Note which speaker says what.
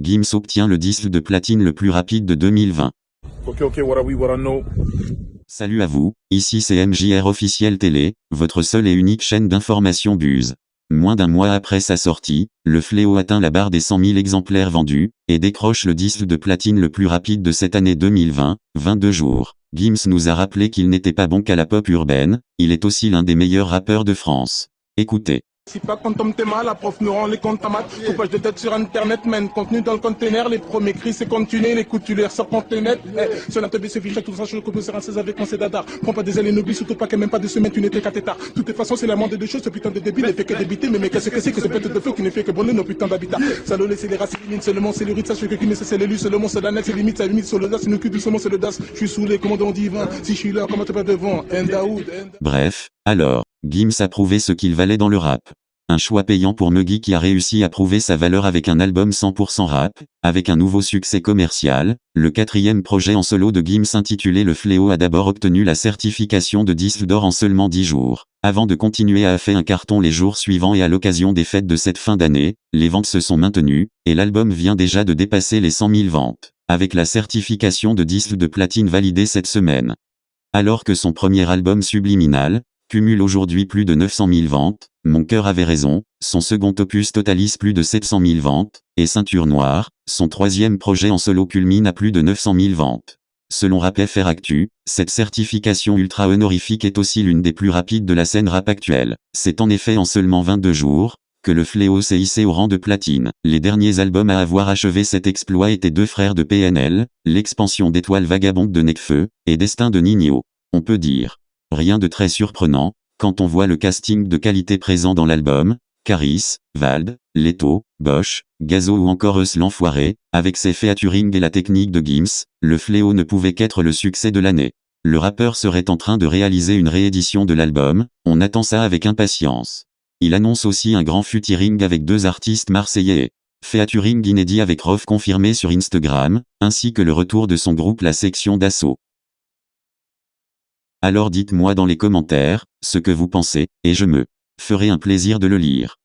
Speaker 1: Gims obtient le disque de platine le plus rapide de 2020.
Speaker 2: Okay, what I know.
Speaker 1: Salut à vous, ici c'est MJR Officiel Télé, votre seule et unique chaîne d'information buzz. Moins d'un mois après sa sortie, le fléau atteint la barre des 100 000 exemplaires vendus, et décroche le disque de platine le plus rapide de cette année 2020, 22 jours. Gims nous a rappelé qu'il n'était pas bon qu'à la pop urbaine, il est aussi l'un des meilleurs rappeurs de France. Écoutez.
Speaker 2: Si pas quand on t'aime mal, la prof nous rend les comptes à maths. Coupage de tête sur internet, man. Contenu dans le container, les premiers cris c'est continuer, les coups tu les ressors quand t'es net. Sur la télé c'est fiché, tout ça je le coupe sur un 16 avec mon cédadar. Prends pas des ailes et n'oublie surtout pas que même pas de semaine tu n'étais qu'à tétard. De toute façon c'est la moindre des choses, ce putain de débile ne fait que débiter. Mais qu'est-ce que c'est que ce pète de feu qui ne fait que brûler nos putains d'habitat. Salaud laisser les races élimines, c'est le monde, c'est le rite, sache que qui ne c'est l'élu, c'est le monde, c'est la net, c'est limite, ça limite sur l'audace, c'est nous cul doucement, c'est l'audace. Je suis saoulé, commandant divin. Si je suis là, comment t'es pas devant?
Speaker 1: Bref, alors, Gims a prouvé ce qu'il valait dans le rap. Un choix payant pour Muggy qui a réussi à prouver sa valeur avec un album 100% rap, avec un nouveau succès commercial. Le quatrième projet en solo de Gims intitulé Le Fléau a d'abord obtenu la certification de disque d'or en seulement 10 jours. Avant de continuer à faire un carton les jours suivants et à l'occasion des fêtes de cette fin d'année, les ventes se sont maintenues, et l'album vient déjà de dépasser les 100 000 ventes, avec la certification de disque de platine validée cette semaine. Alors que son premier album Subliminal cumule aujourd'hui plus de 900 000 ventes, Mon cœur avait raison, son second opus totalise plus de 700 000 ventes, et Ceinture Noire, son troisième projet en solo culmine à plus de 900 000 ventes. Selon RapFR Actu, cette certification ultra honorifique est aussi l'une des plus rapides de la scène rap actuelle. C'est en effet en seulement 22 jours que le fléau s'est hissé au rang de platine. Les derniers albums à avoir achevé cet exploit étaient Deux frères de PNL, l'expansion d'Étoiles vagabondes de Nekfeu, et Destin de Nino. On peut dire rien de très surprenant, quand on voit le casting de qualité présent dans l'album, Caris, Vald, Leto, Bosch, Gazo ou encore Eus l'Enfoiré, avec ses featuring et la technique de Gims, le fléau ne pouvait qu'être le succès de l'année. Le rappeur serait en train de réaliser une réédition de l'album, on attend ça avec impatience. Il annonce aussi un grand featuring avec deux artistes marseillais. Featuring inédit avec Rof confirmé sur Instagram, ainsi que le retour de son groupe La Section d'Assaut. Alors dites-moi dans les commentaires, ce que vous pensez, et je me ferai un plaisir de le lire.